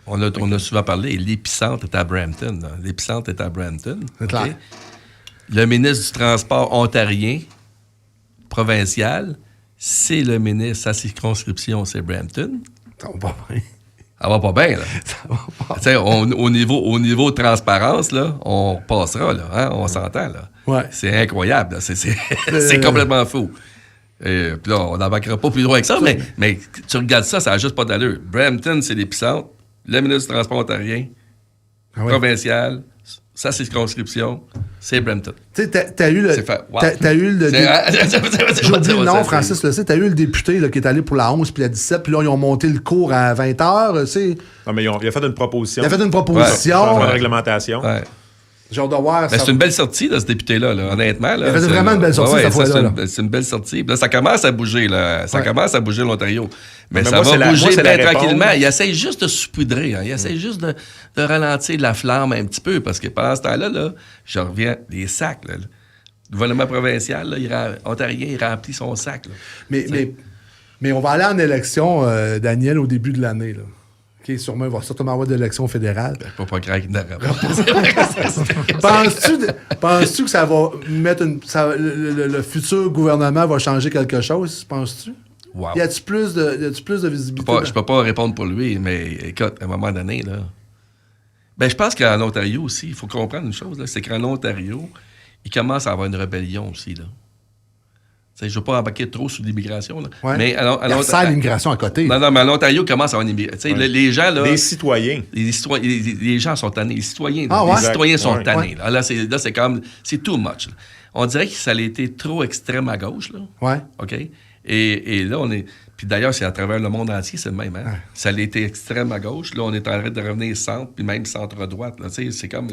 On a souvent parlé, l'épicentre est à Brampton. Là. L'épicentre est à Brampton. C'est clair. Le ministre du Transport ontarien, provincial, c'est le ministre, sa circonscription, c'est Brampton. Ça va pas bien. Ça va pas bien, là. Ça va pas. Tu sais, au niveau de transparence, là, on passera, là. Hein? On s'entend, là. Ouais. C'est incroyable, là. C'est complètement fou. Et puis là, on n'embarquera pas plus loin que ça, mais tu regardes ça, ça n'a juste pas d'allure. Brampton, c'est l'épicentre. Le ministre du Transport ontarien, provincial, sa circonscription, c'est Brampton. Tu sais, t'as eu le... Wow. T'as eu le... J'ai oublié le nom, c'est- Francis le sait. T'as eu le député là, qui est allé pour la 11 puis la 17, puis là, ils ont monté le cours à 20h, tu sais. Non, mais il a fait une proposition. Il a fait une proposition. Changement de réglementation. Ouais. J'ai hâte de voir. Ben, c'est une belle sortie, là, ce député-là, là, honnêtement. Là, Il a fait vraiment une belle sortie, cette fois-là, là. C'est une belle sortie. Puis là, ça commence à bouger, là. Ça commence à bouger l'Ontario. Mais ça moi, va c'est la bouger bien réponse. tranquillement. Il essaie juste de saupoudrer. Hein. Il essaie juste de ralentir la flamme un petit peu. Parce que pendant ce temps-là, là, je reviens, les sacs, là. Le gouvernement provincial, là, ontarien, il remplit son sac. Là. Mais on va aller en élection, Daniel, au début de l'année, là. OK, sûrement, il va certainement avoir d'élection fédérale. Pas craquer Penses-tu que ça va mettre le futur gouvernement va changer quelque chose, penses-tu? Wow. Y a-tu plus de visibilité? Je peux pas répondre pour lui, mais écoute, à un moment donné, là. Ben, je pense qu'en Ontario aussi, il faut comprendre une chose, là, c'est qu'en Ontario, il commence à avoir une rébellion aussi, là. T'sais, je ne veux pas embarquer trop sur l'immigration, là. Ouais. Mais Il resserre l'immigration à côté. Non, mais l'Ontario commence à avoir une immigration. Les gens, là. Les citoyens. Les gens sont tannés. Les citoyens, Ah, ouais? les citoyens sont Ouais. tannés. Là, c'est comme. C'est too much. Là. On dirait que ça a été trop extrême à gauche, là. Ouais. OK? Et là, on est. Puis d'ailleurs, c'est à travers le monde entier, c'est le même. Hein? Ouais. Ça a été extrême à gauche. Là, on est en train de revenir centre, puis même centre-droite. Là, c'est comme.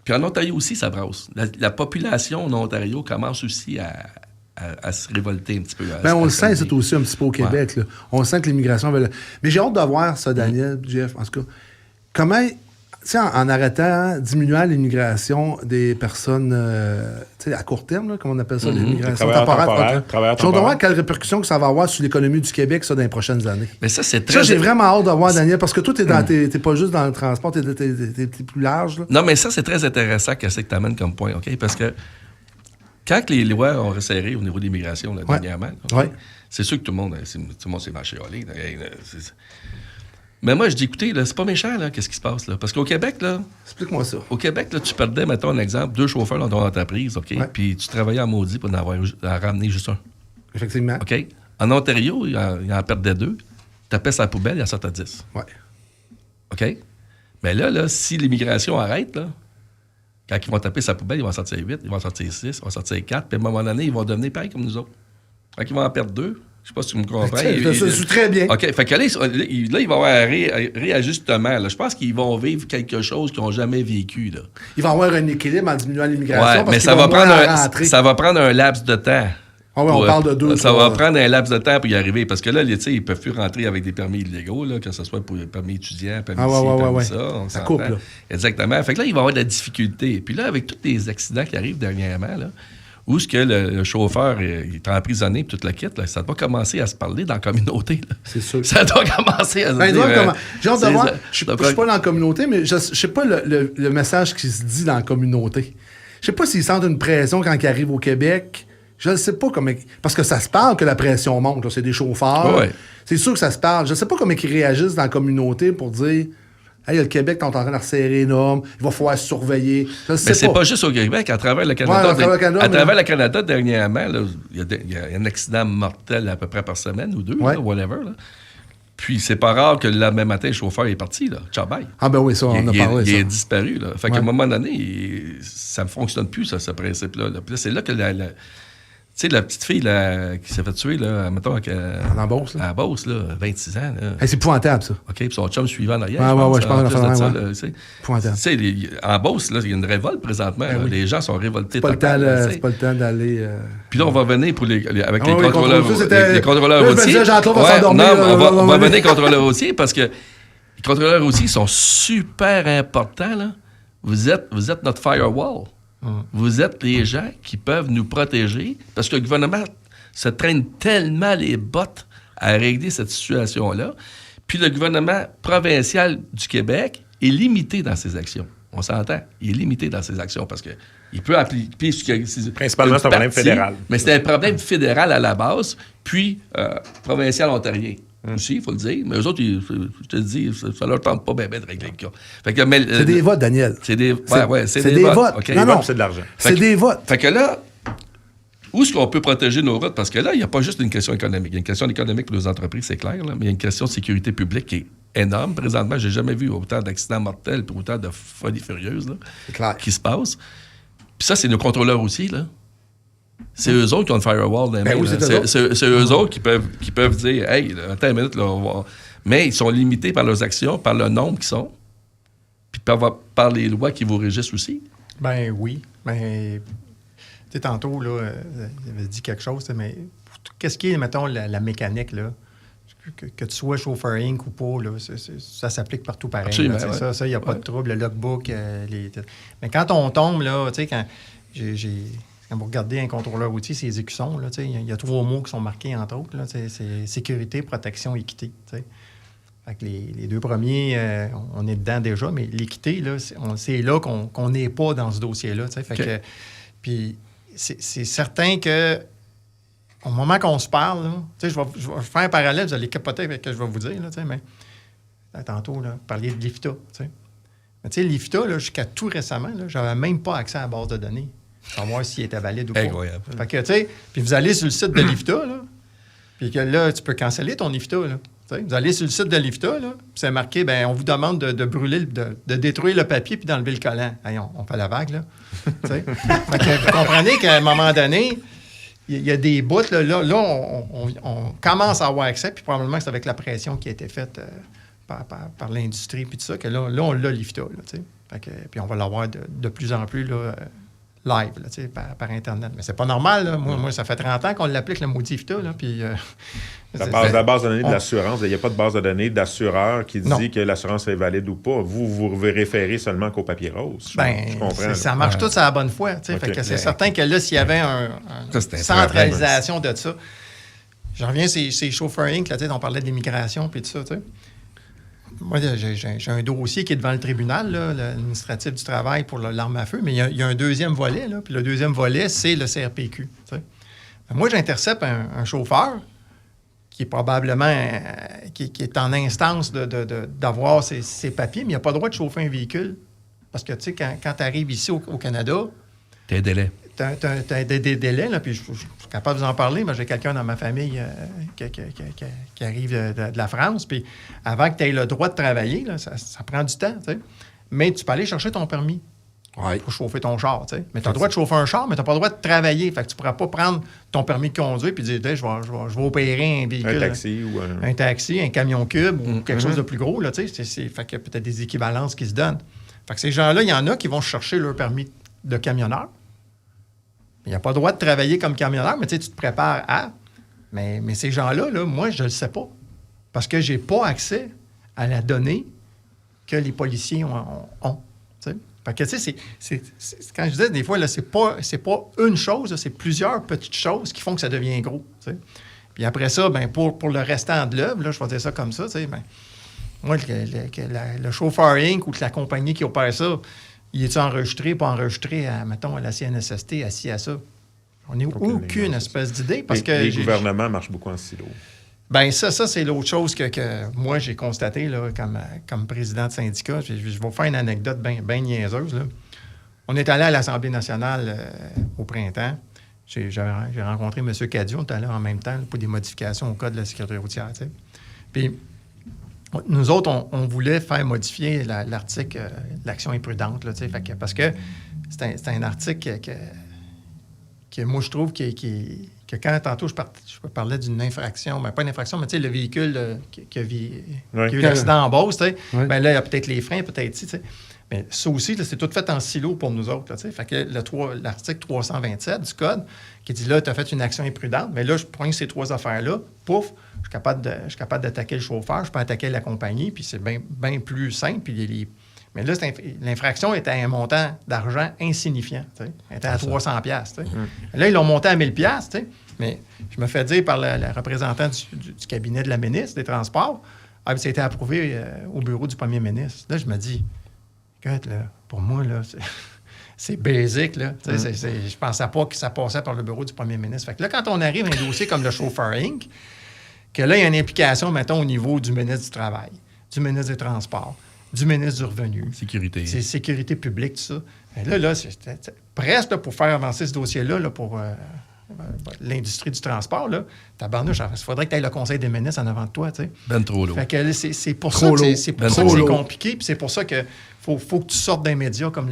Puis en Ontario aussi, ça brasse. La population en Ontario commence aussi à se révolter un petit peu. On le sent, c'est aussi un petit peu au Québec. Là. On sent que l'immigration... Mais j'ai hâte de voir ça, Daniel, Jeff, en tout cas. Comment... Tu sais, en arrêtant, diminuant l'immigration des personnes, tu sais, à court terme, là, comme on appelle ça, l'immigration temporaire. J'ai hâte de voir quelles répercussions que ça va avoir sur l'économie du Québec, ça, dans les prochaines années. Mais ça, c'est très... Ça, j'ai vraiment hâte de voir, Daniel, parce que toi, t'es pas juste dans le transport, t'es plus large. Là. Non, mais ça, c'est très intéressant qu'est-ce que tu amènes comme point, OK? Parce que quand les lois ont resserré au niveau de l'immigration, là, dernièrement, okay, c'est sûr que tout le monde s'est marché au lit. Mais moi, je dis, écoutez, là, c'est pas méchant, là, qu'est-ce qui se passe, là. Parce qu'au Québec, là... Explique-moi ça. Au Québec, là, tu perdais, mettons un exemple, 2 chauffeurs dans ton entreprise, OK? Ouais. Puis tu travaillais en maudit pour en ramener juste un. Effectivement. OK? En Ontario, il en perdait 2. Tapait sa poubelle, il en sortait 10. Ouais. OK? Mais là, si l'immigration arrête, là, quand ils vont taper sa poubelle, ils vont en sortir 8, ils vont en sortir 6, ils vont en sortir 4, puis à un moment donné, ils vont devenir pareils comme nous autres. Quand ils vont en perdre 2, je sais pas si tu me comprends. Je suis très bien. OK, fait que là, il va y avoir un réajustement. Là. Je pense qu'ils vont vivre quelque chose qu'ils n'ont jamais vécu. Là. Il va y avoir un équilibre en diminuant l'immigration. Ouais, parce mais qu'il ça va prendre un laps de temps. Ah ouais, on parle de 2. Ça va prendre un laps de temps pour y arriver. Parce que là, ils ne peuvent plus rentrer avec des permis illégaux, là, que ce soit pour permis étudiant, permis permis ça. Ça coupe, là. Exactement. Fait que là, il va y avoir de la difficulté. Puis là, avec tous les accidents qui arrivent dernièrement, là, où est-ce que le chauffeur il est emprisonné puis toute la quitte, là, ça doit commencer à se parler dans la communauté. Là. C'est sûr. Ça doit commencer à se dire... J'ai hâte de voir. Je suis pas dans la communauté, mais je sais pas le message qui se dit dans la communauté. Je sais pas s'ils sentent une pression quand ils arrivent au Québec. Je ne sais pas comment... Parce que ça se parle que la pression monte. Là. C'est des chauffeurs. Ouais. C'est sûr que ça se parle. Je ne sais pas comment ils réagissent dans la communauté pour dire... Hey, le Québec, t'es en train de resserrer les normes, il va falloir surveiller. Mais c'est pas juste au Québec, à travers le Canada. À travers le Canada, dernièrement, il y a un accident mortel à peu près par semaine ou 2, là, whatever. Là. Puis c'est pas rare que le lendemain matin, le chauffeur est parti, là. Ciao, bye. Ah ben oui, ça, on a parlé. Il est disparu, là. Fait qu'à un moment donné, ça ne fonctionne plus, ça, ce principe-là. Là. Puis là, c'est là que tu sais, la petite fille là, qui s'est fait tuer, là, mettons, en Beauce, là. À Beauce, là, 26 ans. Là. Hey, c'est épouvantable, ça. OK, puis son chum suivant en arrière. Je pense que ça. Épouvantable. Tu sais, en Beauce, là, il y a une révolte présentement. Oui. Les gens sont révoltés. C'est pas le temps d'aller... Puis là, on va venir avec les contrôleurs routiers. On va venir contrôleurs routiers parce que les contrôleurs routiers sont super importants, là. Vous êtes notre firewall. Vous êtes les gens qui peuvent nous protéger parce que le gouvernement se traîne tellement les bottes à régler cette situation-là. Puis le gouvernement provincial du Québec est limité dans ses actions. On s'entend. Il est limité dans ses actions parce qu'il peut appliquer... Principalement, c'est un problème fédéral. Mais c'est un problème fédéral à la base, puis provincial ontarien. Aussi, il faut le dire. Mais eux autres, je te dis, ça leur tente pas bien de régler le cas. Fait que, c'est des votes, Daniel. C'est des votes. votes. Okay. Non, c'est de l'argent. C'est des votes. Fait que là, où est-ce qu'on peut protéger nos routes? Parce que là, il n'y a pas juste une question économique. Il y a une question économique pour nos entreprises, c'est clair, là, mais il y a une question de sécurité publique qui est énorme. Présentement, j'ai jamais vu autant d'accidents mortels et autant de folies furieuses là, qui se passent. Puis ça, c'est nos contrôleurs aussi, là. C'est eux autres qui ont le firewall dans les mains. C'est eux autres qui peuvent dire « Hey, attends une minute, là, on va... » Mais ils sont limités par leurs actions, par le nombre qu'ils sont, puis par les lois qui vous régissent aussi. Ben oui. Ben, tu sais, tantôt, là, j'avais dit quelque chose, mais qu'est-ce qui est, mettons, la mécanique, là? Que tu sois chauffeur Inc. ou pas, là, ça s'applique partout pareil. Absolument, là, ouais. Ça, il n'y a pas de trouble. Le logbook, mais quand on tombe, là, tu sais, quand vous regardez un contrôleur routier, c'est les écussons, là, il y a 3 mots qui sont marqués, entre autres. Là, c'est sécurité, protection, équité. T'sais. Fait que les 2 premiers, on est dedans déjà, mais l'équité, là, c'est là qu'on n'est pas dans ce dossier-là. Fait que, puis c'est certain que au moment qu'on se parle, là, je vais faire un parallèle, vous allez capoter avec ce que je vais vous dire, là, mais tantôt, là, vous parliez de l'IFTA. Mais tu sais, l'IFTA, là, jusqu'à tout récemment, je n'avais même pas accès à la base de données. Pour voir s'il était valide ou pas. Incroyable. Fait que, tu sais, puis vous allez sur le site de l'IFTA, là, puis que là, tu peux canceller ton IFTA, là. T'sais, vous allez sur le site de l'IFTA, là, puis c'est marqué, ben on vous demande de brûler, de détruire le papier puis d'enlever le collant. Hey, on fait la vague, là. Fait que vous comprenez qu'à un moment donné, il y a des bouts, là, on commence à avoir accès, puis probablement que c'est avec la pression qui a été faite par l'industrie, puis tout ça, que là on l'a l'IFTA, là, tu sais. Fait que, puis on va l'avoir de plus en plus, là, live, là, par Internet. Mais c'est pas normal, là. Moi, ça fait 30 ans qu'on l'applique, le maudit IFTA, là, puis... La base de données de l'assurance, il n'y a pas de base de données d'assureur qui dit que l'assurance est valide ou pas. Vous référez seulement qu'au papier rose. Je comprends. Ça marche tout à la bonne foi. Okay. Fait que c'est certain que là, s'il y avait une centralisation de ça... Je reviens, c'est Chauffeur Inc., là, on parlait de l'immigration puis tout ça, tu sais. Moi, j'ai un dossier qui est devant le tribunal, là, l'administratif du travail pour l'arme à feu, mais il y a un deuxième volet, là, puis le deuxième volet, c'est le CRPQ. Moi, j'intercepte un chauffeur qui est probablement qui est en instance d'avoir ses papiers, mais il n'a pas le droit de chauffer un véhicule. Parce que, tu sais, quand tu arrives ici au Canada... Tu as un délai. Tu as des délais, là, puis je suis capable de vous en parler, mais j'ai quelqu'un dans ma famille qui arrive de la France, puis avant que tu aies le droit de travailler, là, ça prend du temps, tu sais. Mais tu peux aller chercher ton permis pour chauffer ton char, tu sais. Mais tu as le droit de chauffer un char, mais tu n'as pas le droit de travailler. Fait que tu ne pourras pas prendre ton permis de conduire puis dire, je vais opérer un véhicule. Un taxi ou un taxi, un camion cube ou quelque chose de plus gros, là, tu sais. Fait qu'il y a peut-être des équivalences qui se donnent. Fait que ces gens-là, il y en a qui vont chercher leur permis de camionneur. Il n'y a pas le droit de travailler comme camionneur, mais tu te prépares à... Mais ces gens-là, là, moi, je ne le sais pas. Parce que je n'ai pas accès à la donnée que les policiers ont. T'sais. Fait que, tu sais, quand je disais, des fois, là, c'est pas une chose, là, c'est plusieurs petites choses qui font que ça devient gros. T'sais. Puis après ça, ben, pour le restant de l'œuvre, là, je vais dire ça comme ça, ben, moi, le chauffeur Inc. ou la compagnie qui opère ça, il est-tu enregistré, pas enregistré, mettons, à la CNSST, assis à ça? On n'a aucune espèce d'idée. Parce que les gouvernements marchent beaucoup en silo. Bien, ça c'est l'autre chose que moi, j'ai constaté là, comme président de syndicat. Je vais vous faire une anecdote bien niaiseuse. Là. On est allé à l'Assemblée nationale au printemps. J'ai rencontré M. Cadieux. On est allé en même temps là, pour des modifications au Code de la sécurité routière. T'sais. Puis, nous autres, on voulait faire modifier l'article « L'action imprudente ». Parce que c'est un article que moi, je trouve que quand, tantôt, je parlais d'une infraction, mais pas une infraction, mais tu sais, le véhicule qui a eu l'accident en Beauce, tu sais, bien là, il y a peut-être les freins, peut-être ici, tu sais. Mais ça aussi, là, c'est tout fait en silo pour nous autres, là, tu sais. Fait que l'article 327 du Code, qui dit là, tu as fait une action imprudente, mais là, je prends ces 3 affaires-là, pouf, je suis capable d'attaquer le chauffeur, je peux attaquer la compagnie, puis c'est bien plus simple. Puis mais là, l'infraction était à un montant d'argent insignifiant. Tu sais. Elle était à 300$. Tu sais. Là, ils l'ont monté à 1000$. Tu sais. Mais je me fais dire par le représentant du cabinet de la ministre des Transports, Ah, ça a été approuvé au bureau du premier ministre. Là, je me dis, écoute, là, pour moi, là, c'est basic, là. Je pensais pas que ça passait par le bureau du premier ministre. Fait que là, quand on arrive à un dossier comme le Chauffeur Inc., que là, il y a une implication, mettons, au niveau du ministre du Travail, du ministre des Transports, du ministre du Revenu. Sécurité. C'est sécurité publique, tout ça. Et là, c'était presque là, pour faire avancer ce dossier-là, là, pour l'industrie du transport, là, tabarnouche, il faudrait que tu ailles le conseil des ministres en avant de toi, tu sais. Ben trop lourd. Fait que c'est pour ça que c'est compliqué, puis c'est pour ça que faut que tu sortes d'un média comme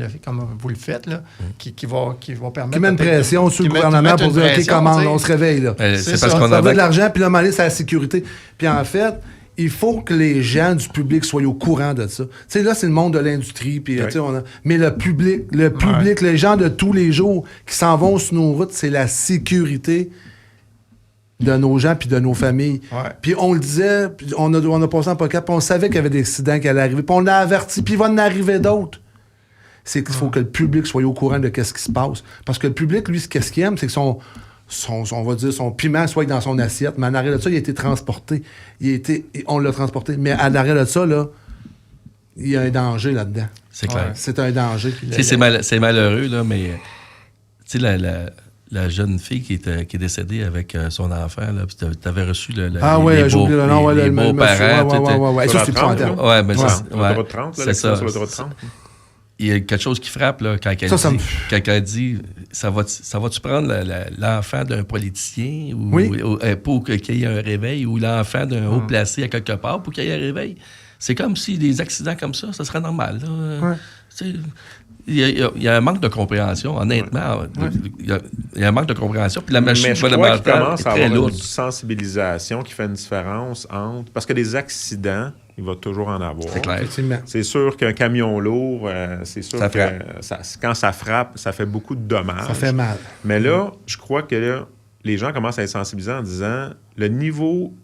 vous le faites, là, qui va permettre... Qui met une pression sur le gouvernement pour dire, OK, commande, on se réveille, là. C'est parce qu'on a de l'argent, puis là, c'est la sécurité. Puis en fait, il faut que les gens du public soient au courant de ça. Tu sais, là, c'est le monde de l'industrie, puis mais le public, les gens de tous les jours qui s'en vont sur nos routes, c'est la sécurité de nos gens puis de nos familles. Ouais. Puis on le disait, puis on a passé en podcast, puis on savait qu'il y avait des accidents qui allaient arriver, puis on l'a averti, puis il va en arriver d'autres. C'est qu'il faut que le public soit au courant de ce qui se passe. Parce que le public, lui, qu'est-ce qu'il aime, c'est que on va dire, son piment soit dans son assiette, mais en arrêt de ça, il a été transporté. On l'a transporté. Mais en arrêt de ça, là, il y a un danger là-dedans. C'est clair. Ouais. C'est un danger. C'est malheureux, là, mais tu sais, la jeune fille qui est décédée avec son enfant, là, tu avais reçu les beaux-parents. Ouais, ça, c'est épouvantable. Ouais, mais sur ouais, l'autoroute 30, c'est ça. Sur l'autoroute 30. Il y a quelque chose qui frappe là, quand elle dit ça va-tu prendre l'enfant d'un politicien pour qu'il y ait un réveil ou l'enfant d'un haut placé à quelque part pour qu'il y ait un réveil? C'est comme si des accidents comme ça serait normal. Là. Ouais. Il y a un manque de compréhension, honnêtement. Il y a un manque de compréhension. Puis la machine fondamentale commence à avoir une sensibilisation qui fait une différence entre... Parce que des accidents, il va toujours en avoir. C'est clair. C'est sûr qu'un camion lourd, c'est sûr que quand ça frappe, ça fait beaucoup de dommages. Ça fait mal. Mais là, je crois que là, les gens commencent à être sensibilisés en disant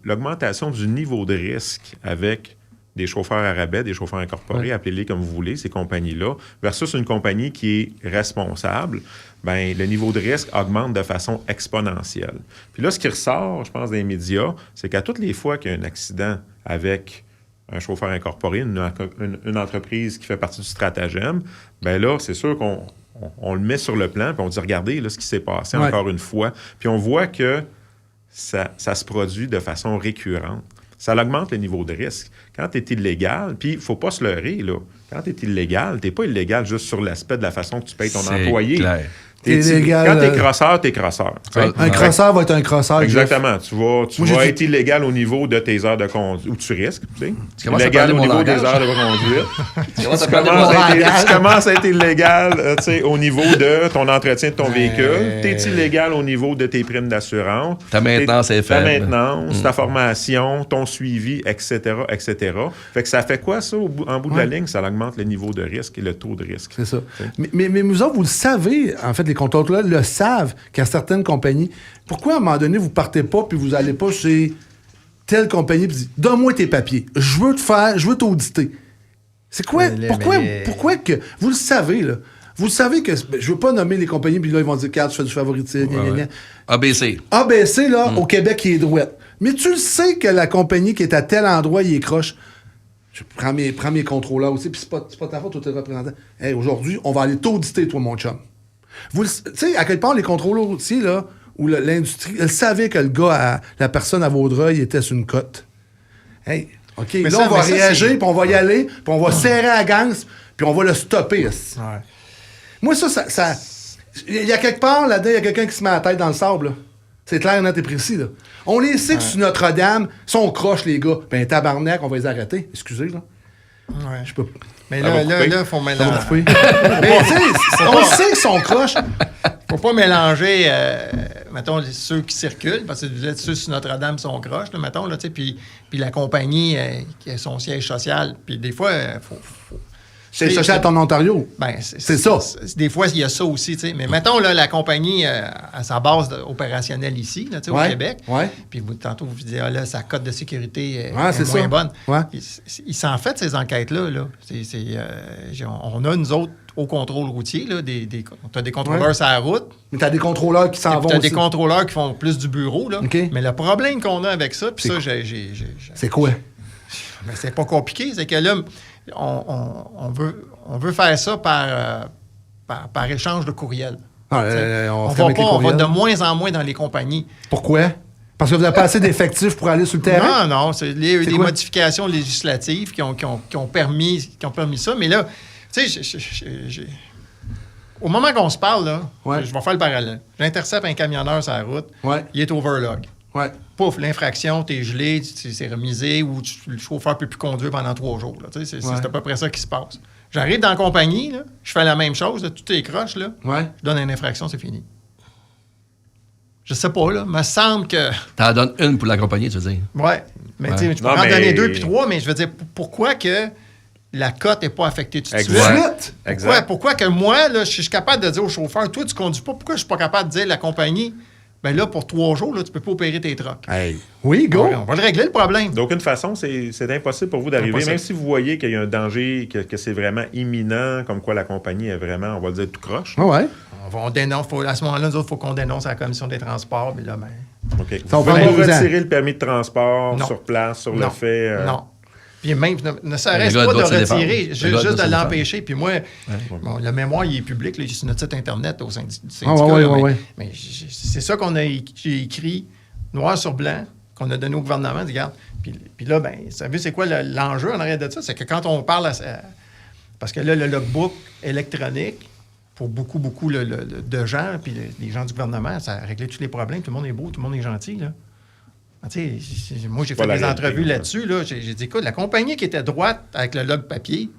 l'augmentation du niveau de risque avec des chauffeurs à rabais, des chauffeurs incorporés, appelez-les comme vous voulez, ces compagnies-là, versus une compagnie qui est responsable, bien, le niveau de risque augmente de façon exponentielle. Puis là, ce qui ressort, je pense, des médias, c'est qu'à toutes les fois qu'il y a un accident avec un chauffeur incorporé, une entreprise qui fait partie du stratagème, bien là, c'est sûr qu'on le met sur le plan, puis on dit, regardez là, ce qui s'est passé encore une fois. Puis on voit que ça se produit de façon récurrente. Ça augmente le niveau de risque. Quand tu es illégal, puis il ne faut pas se leurrer, là. Quand tu es illégal, tu n'es pas illégal juste sur l'aspect de la façon que tu payes ton employé. Clair. Quand t'es crosseur, t'es crosseur. Un crosseur va être un crosseur. Exactement. Tu vas être illégal au niveau de tes heures de conduite. Ou tu risques. Tu es illégal au niveau des heures de conduite. Tu commences à être illégal au niveau de ton entretien de ton véhicule. Tu es illégal au niveau de tes primes d'assurance. Ta maintenance est faible. Ta maintenance, ta formation, ton suivi, etc., etc. Fait que ça fait quoi, ça, en bout de la ligne? Ça augmente le niveau de risque et le taux de risque. C'est ça. Mais vous autres, vous le savez, en fait, les contrôleurs le savent qu'à certaines compagnies, pourquoi à un moment donné, vous partez pas puis vous allez pas chez telle compagnie et dites, donne-moi tes papiers. Je veux t'auditer. C'est quoi? Pourquoi que... Vous le savez, là. Vous savez que... Je veux pas nommer les compagnies puis là, ils vont dire, Carl, tu fais du favoritisme. ABC. ABC, là, au Québec, il est droit. Mais tu le sais que la compagnie qui est à tel endroit, il est croche. Je prends mes contrôleurs aussi, puis c'est pas ta faute, toi, t'es représentant. Hey, aujourd'hui, on va aller t'auditer, toi, mon chum. Tu sais, à quelque part, les contrôleurs routiers, là, ou l'industrie, elle savait que le gars, la personne à Vaudreuil était sur une cote. Hey, OK, mais là, on va réagir, puis on va y aller, puis on va serrer la gangue, puis on va le stopper. Ouais. Moi, ça... Il y a quelque part, là-dedans, il y a quelqu'un qui se met la tête dans le sable, là. C'est clair, net et précis, là. On les sait que sur Notre-Dame, si on croche, les gars, ben tabarnak, on va les arrêter. Excusez, là. Ouais. Je peux... Mais là, il faut mélanger. Mais tu sais, on sait qu'ils sont croches. Faut pas mélanger, mettons, ceux qui circulent, parce que vous êtes ceux sur Notre-Dame sont croches, là, mettons, là, tu sais, puis la compagnie qui a son siège social. Puis des fois, faut c'est social en Ontario. Ben, c'est ça. Des fois, il y a ça aussi, tu sais. Mais mettons, là, la compagnie à sa base opérationnelle ici, là, au Québec. Ouais. Puis tantôt, vous dites, là, sa cote de sécurité est moins bonne. Ouais. Il s'en fait de ces enquêtes-là. Là. On a, nous autres, au contrôle routier, là, tu as des contrôleurs sur la route. Mais tu as des contrôleurs qui s'en vont. Tu as des contrôleurs qui font plus du bureau. Là. Okay. Mais le problème qu'on a avec ça, puis ça, C'est quoi? Mais c'est pas compliqué. C'est que là, on veut faire ça par échange de courriel. On On va de moins en moins dans les compagnies. Pourquoi? Parce que vous n'avez pas assez d'effectifs pour aller sur le terrain? Non, c'est des modifications législatives qui ont permis ça. Mais là, tu sais, au moment qu'on se parle, là, je vais faire le parallèle. J'intercepte un camionneur sur la route, il est overlog. Ouais. Pouf, l'infraction, t'es gelé, c'est remisé ou le chauffeur ne peut plus conduire pendant 3 jours. Là, c'est à peu près ça qui se passe. J'arrive dans la compagnie, là, je fais la même chose, là, tout est croche, là, je donne une infraction, c'est fini. Je sais pas, là, me semble que... T'en donnes une pour l'accompagner, tu veux dire? Oui, mais tu peux en donner 2 puis 3, mais je veux dire, pourquoi que la cote n'est pas affectée tout de suite? Pourquoi que moi, là, je suis capable de dire au chauffeur, toi, tu conduis pas, pourquoi je suis pas capable de dire à la compagnie, ben là, pour 3 jours, là, tu peux pas opérer tes trucks. Hey. Oui, go! On va le régler, le problème. D'aucune façon, c'est impossible pour vous d'arriver, même si vous voyez qu'il y a un danger, que c'est vraiment imminent, comme quoi la compagnie est vraiment, on va le dire, tout croche. Ouais. On dénonce, à ce moment-là, nous autres, il faut qu'on dénonce à la commission des transports, mais là, ben... OK. Vous pouvez retirer le permis de transport sur place, sur le fait... Non. Puis même, ne serait-ce pas de retirer, juste de l'empêcher. Puis moi, le mémoire, il est public, là, il est sur notre site Internet au syndicat. Mais c'est ça j'ai écrit, noir sur blanc, qu'on a donné au gouvernement. Regarde. Puis là, ben, vous savez, c'est quoi l'enjeu en arrière de ça? C'est que quand on parle parce que là, le logbook électronique, pour beaucoup de gens, puis les gens du gouvernement, ça a réglé tous les problèmes. Tout le monde est beau, tout le monde est gentil, là. Moi, j'ai fait des entrevues là-dessus. Là. J'ai dit, écoute, la compagnie qui était droite avec le log papier,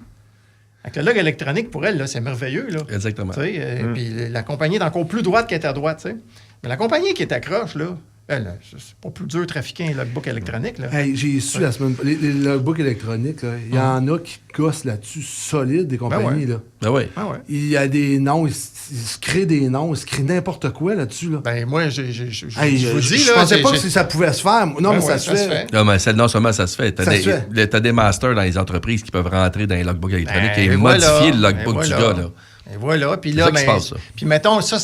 avec le log électronique, pour elle, là, c'est merveilleux. Là. Exactement. Puis la compagnie est encore plus droite qu'elle était à droite. T'sais. Mais la compagnie qui est accroche, là, elle, c'est pas plus dur de trafiquer un logbook électronique. Là. Hey, j'ai su la semaine... Les logbooks électroniques, il y en a qui gossent là-dessus solide, des compagnies. Là. Il y a des noms, ils se créent des noms, ils se créent n'importe quoi là-dessus. Là. Ben moi, je vous dis... Je pensais pas que ça pouvait se faire. Non, mais ça se fait. Non, mais non seulement ça se fait. T'as des masters dans les entreprises qui peuvent rentrer dans les logbooks électroniques et modifier le logbook du gars. Là. Et voilà. Puis là, puis mettons, ça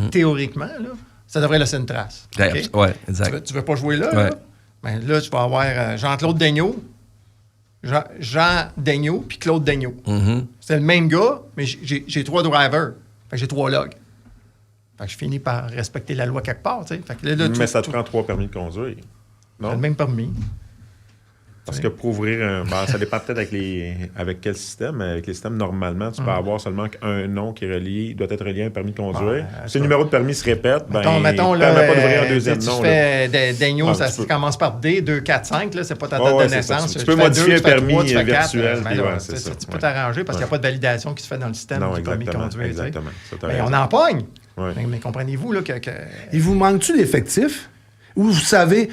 théoriquement, là, ça devrait laisser une trace. Okay? Oui, exact. Tu veux pas jouer là? Là? Ben, là, tu vas avoir Jean-Claude Daigneault, Jean Daigneault puis Claude Daigneault. Mm-hmm. C'est le même gars, mais j'ai 3 drivers. Fait que j'ai 3 logs. Fait que je finis par respecter la loi quelque part. Fait que là, mais ça te prend 3 permis de conduire. Non? Le même permis. Parce que pour ouvrir un... ça dépend peut-être avec quel système. Avec les systèmes, normalement, tu peux avoir seulement qu'un nom qui est relié, doit être relié à un permis de conduire. Si le numéro de permis se répète, mettons, ne là, permet pas d'ouvrir un deuxième nom. Tu fais Daigneault, ça commence par D, 2, 4, 5, là, c'est pas ta date de naissance. Tu peux modifier un permis virtuel. Tu peux t'arranger parce qu'il n'y a pas de validation qui se fait dans le système du permis de conduire. Exactement. Mais on en pogne. Mais comprenez-vous là, que... Il vous manque-tu d'effectifs? Ou vous savez...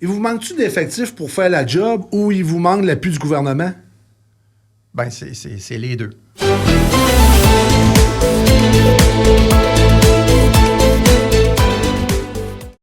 Il vous manque-tu d'effectifs pour faire la job ou il vous manque l'appui du gouvernement? Ben, c'est les deux.